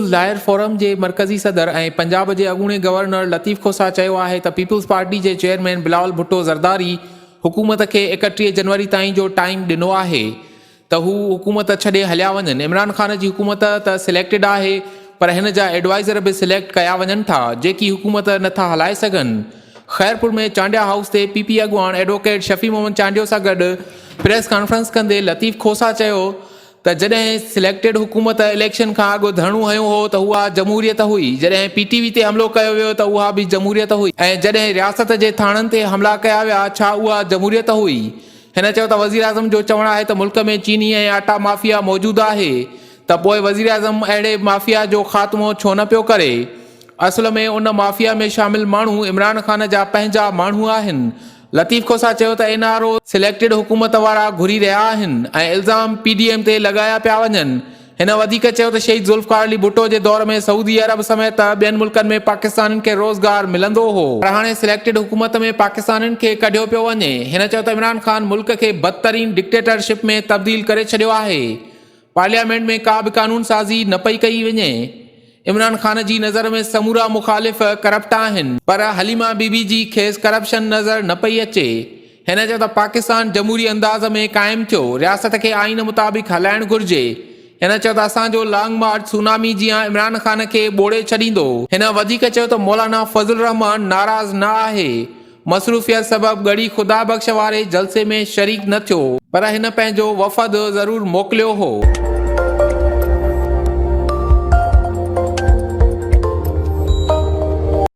People's lawyer forum के मरकज़ी सदर ऐं पंजाब के अॻूणे गवर्नर लतीफ़ खोसा चयो आहे त पीपुल्स पार्टी के चेयरमैन बिलावल भुट्टो ज़रदारी हुकूमत के 31 जनवरी ताईं जो टाइम ॾिनो आहे त हू हुकूमत छॾे हलिया वञनि। इमरान ख़ान जी हुकूमत त सिलेक्टेड आहे पर हिन जा एडवाइज़र भी सिलेक्ट कया वञनि था जेकी हुकूमत नथा हलाए सघनि। खैरपुर में चांडिया हाउस ते पीपी अॻुवाण एडवोकेट शफ़ी मोहम्मद चांडियो सां गॾु प्रेस कॉन्फ्रेंस कंदे लतीफ़ खोसा चयो त जॾहिं सिलेक्टेड हुकूमत इलेक्शन खां अॻु धरणो हयो हो त उहा जमहूरियत हुई, जॾहिं पीटीवी ते हमलो कयो वियो त उहा बि जमहूरियत हुई, ऐं जॾहिं रियासत जे थाणनि ते हमला कया विया छा उहा जमहूरियत हुई। हिन चयो त वज़ीर आज़म जो चवणु आहे त मुल्क में चीनी ऐं आटा माफ़िया मौजूदु आहे त पोइ वज़ीर आज़म अहिड़े माफ़िया जो ख़ात्मो छो न पियो करे। असल में उन माफ़िया में शामिल माण्हू इमरान ख़ान जा पंहिंजा माण्हू आहिनि। लतीफ़ खोसा चयो त एनआरओ सिलेक्टेड हुकूमत वारा घुरी रहिया आहिनि ऐं इल्ज़ाम पीडीएम ते लॻाया पिया वञनि। हिन वधीक चयो त शहीद ज़ुल्फ़िकार अली भुट्टो जे दौर में सऊदी अरब समेत ॿियनि मुल्कनि में पाकिस्तानियुनि खे रोज़गार मिलंदो हो पर हाणे सिलेक्टेड हुकूमत में पाकिस्तानियुनि खे कढियो पियो वञे। हिन चयो त इमरान ख़ान मुल्क खे बदतरीन डिक्टेटरशिप में तब्दील करे छॾियो आहे। पार्लियामेंट में का बि कानून साज़ी न पई कई वञे। इमरान ख़ान जी नज़र में समूरा मुखालिफ़ करप्ट आहिनि पर हलीमा बीबी जी खेसि करप्शन नज़र न पई अचे। हिन चयो त पाकिस्तान जमहूरी अंदाज़ में क़ाइमु थियो, रियासत खे आइन मुताबिक़ हलाइणु घुर्जे। हिन चयो त असांजो लॉन्ग मार्च सुनामी जीअं इमरान ख़ान खे ॿोड़े छॾींदो। हिन वधीक चयो त मौलाना फज़ल रहमान नाराज़ न आहे, मसरूफ़ियत सबबि गड़ी खुदा बख़्श वारे जलसे में शरीक न थियो पर हिन पंहिंजो वफ़द ज़रूरु मोकिलियो हो।